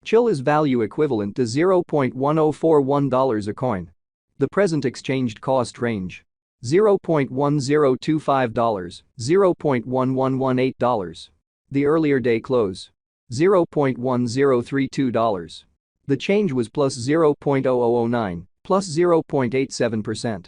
Chilliz value equivalent to $0.1041 a coin. The present exchanged cost range: $0.1025, $0.1118. The earlier day close: $0.1032. The change was plus 0.0009, plus 0.87%.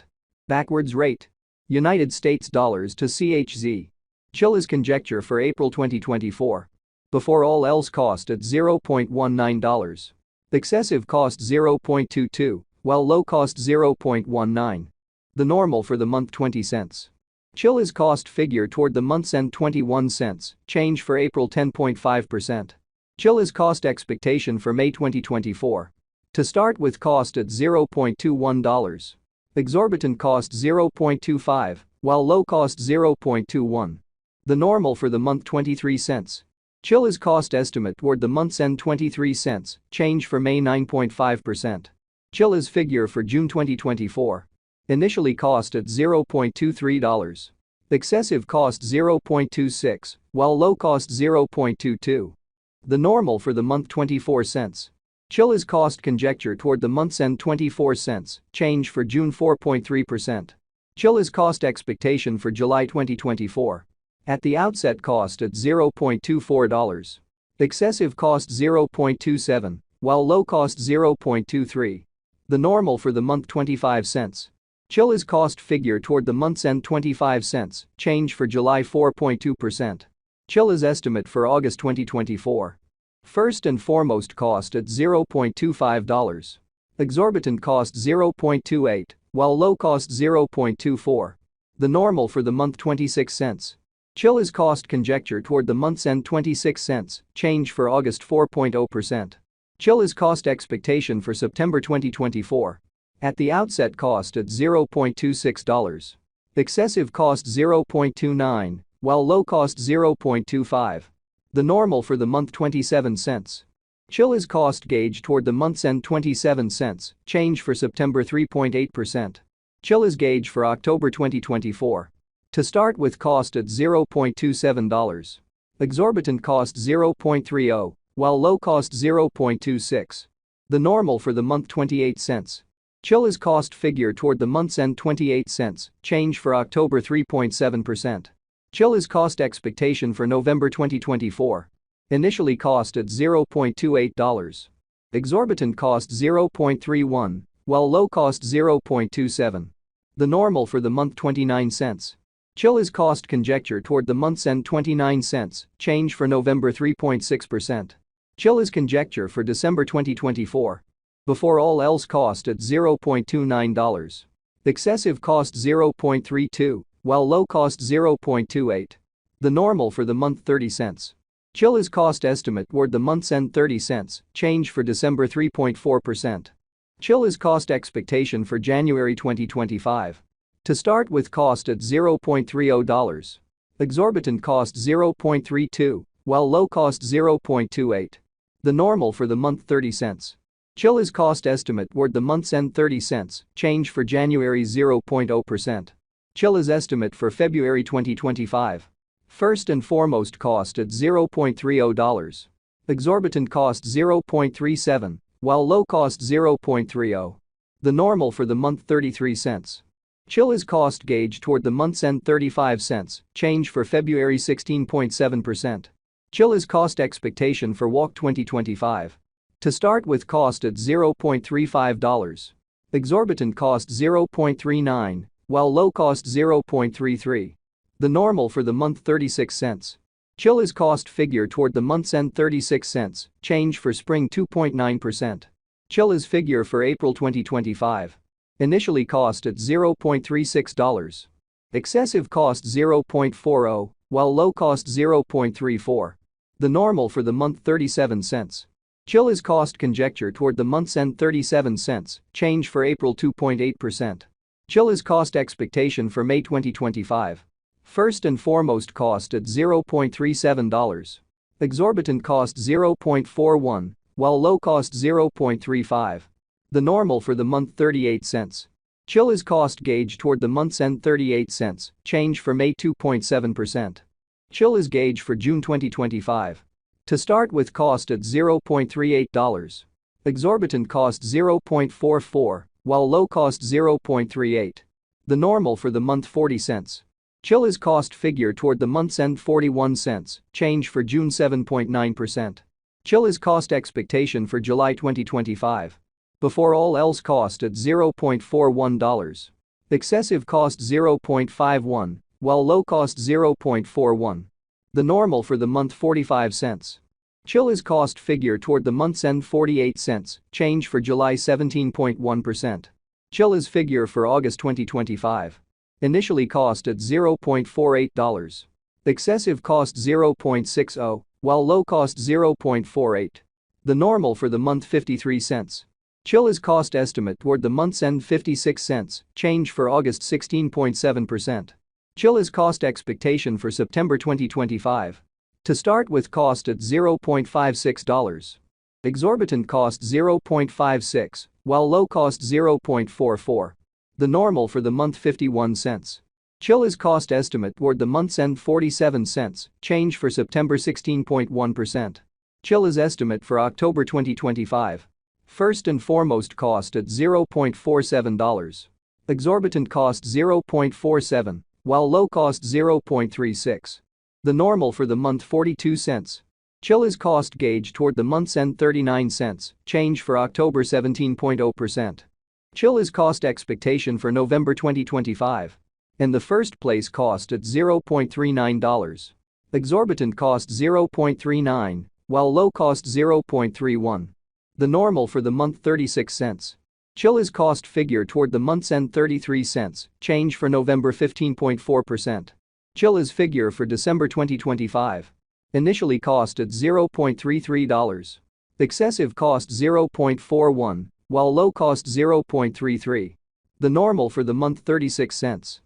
Backwards rate: United States dollars to CHZ. Chilliz conjecture for April 2024. Before all else cost at $0.19. Excessive cost 0.22, while low cost 0.19. The normal for the month 20 cents. Chilliz cost figure toward the month's end 21 cents, change for April 10.5%. Chilliz cost expectation for May 2024. To start with cost at $0.21. Exorbitant cost 0.25, while low cost 0.21. The normal for the month 23 cents. Chilliz cost estimate toward the month's end 23 cents, change for May 9.5%. Chilliz figure for June 2024. Initially cost at $0.23. Excessive cost 0.26, while low cost 0.22. The normal for the month 24 cents. Chilliz cost conjecture toward the month's end 24 cents, change for June 4.3%. Chilliz cost expectation for July 2024. At the outset cost at $0.24. Excessive cost 0.27, while low cost 0.23. The normal for the month 25 cents. Chilliz cost figure toward the month's end 25 cents, change for July 4.2%. Chilliz estimate for August 2024. First and foremost cost at $0.25. Exorbitant cost 0.28, while low cost 0.24. The normal for the month 26 cents. Chilliz cost conjecture toward the month's end 26 cents, change for August 4.0%. Chilliz cost expectation for September 2024. At the outset cost at $0.26. Excessive cost 0.29, while low cost 0.25. The normal for the month 27 cents. Chilliz cost gauge toward the month's end 27 cents, change for September 3.8%. Chilliz gauge for October 2024. To start with cost at $0.27. Exorbitant cost 0.30, while low cost 0.26. The normal for the month 28 cents. Chilliz cost figure toward the month's end 28 cents, change for October 3.7%. Chilliz cost expectation for November 2024. Initially cost at $0.28. Exorbitant cost 0.31, while low cost 0.27. The normal for the month 29 cents. Chilliz cost conjecture toward the month's end 29 cents, change for November 3.6%. Chilliz conjecture for December 2024. Before all else cost at $0.29. Excessive cost 0.32, while low cost 0.28. The normal for the month 30 cents. Chilliz cost estimate toward the month's end 30 cents, change for December 3.4%. Chilliz cost expectation for January 2025. To start with cost at $0.30. Exorbitant cost 0.32, while low cost 0.28. The normal for the month 30 cents. Chilliz cost estimate toward the month's end 30 cents, change for January 0.0%. Chilliz estimate for February 2025. First and foremost cost at $0.30. Exorbitant cost 0.37, while low cost 0.30. The normal for the month 33 cents. Chilliz cost gauge toward the month's end 35 cents, change for February 16.7%. Chilliz cost expectation for WALK 2025. To start with cost at $0.35. Exorbitant cost 0.39, while low cost 0.33. The normal for the month 36 cents. Chilliz cost figure toward the month's end 36 cents, change for spring 2.9%. Chilliz figure for April 2025. Initially cost at $0.36. Excessive cost 0.40, while low cost 0.34. The normal for the month 37 cents. Chilliz cost conjecture toward the month's end 37 cents, change for April 2.8%. Chilliz cost expectation for May 2025. First and foremost cost at $0.37. Exorbitant cost 0.41, while low cost 0.35. The normal for the month 38 cents. Chilliz cost gauge toward the month's end 38 cents, change for May 2.7%. Chilliz gauge for June 2025. To start with, cost at $0.38. Exorbitant cost $0.44, while low cost $0.38. The normal for the month 40 cents. Chilliz cost figure toward the month's end 41 cents, change for June 7.9%. Chilliz cost expectation for July 2025. Before all else, cost at $0.41. Excessive cost $0.51, while low cost $0.41. The normal for the month 45 cents. Chilliz cost figure toward the month's end 48 cents, change for July 17.1%. Chilliz figure for August 2025. Initially cost at $0.48. Excessive cost $0.60, while low cost $0.48. The normal for the month 53 cents. Chilliz cost estimate toward the month's end 56 cents, change for August 16.7%. Chilliz cost expectation for September 2025. To start with, cost at $0.56. Exorbitant cost $0.56, while low cost $0.44. The normal for the month 51 cents. Chilliz cost estimate toward the month's end 47 cents, change for September 16.1%. Chilliz estimate for October 2025. First and foremost, cost at $0.47. Exorbitant cost $0.47, while low cost $0.36. The normal for the month 42 cents. Chilliz cost gauge toward the month's end 39 cents, change for October 17.0%. Chilliz cost expectation for November 2025. In the first place, cost at $0.39. Exorbitant cost $0.39, while low cost $0.31. The normal for the month 36 cents. Chilliz cost figure toward the month's end 33 cents, change for November 15.4%. Chilliz figure for December 2025. Initially cost at $0.33. Excessive cost $0.41, while low cost $0.33. The normal for the month 36 cents.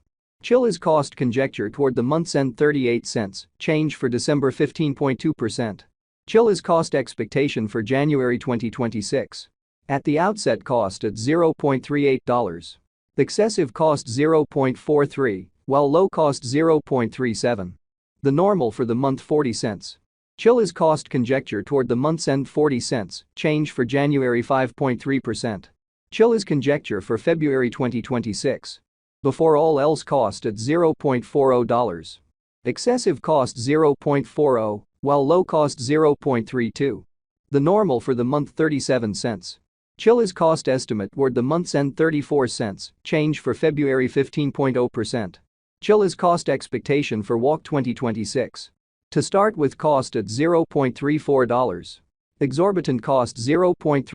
Chilliz cost conjecture toward the month's end 38 cents, change for December 15.2%. Chilliz cost expectation for January 2026. At the outset, cost at $0.38. Excessive cost $0.43, while low cost $0.37. The normal for the month 40 cents. Chilliz cost conjecture toward the month's end 40 cents, change for January 5.3%. Chilliz conjecture for February 2026. Before all else, cost at $0.40. Excessive cost $0.40, while low cost $0.32. The normal for the month 37 cents. Chilliz cost estimate toward the month's end 34 cents, change for February 15.0%. Chilliz cost expectation for WALK 2026. To start with, cost at $0.34. Exorbitant cost $0.3.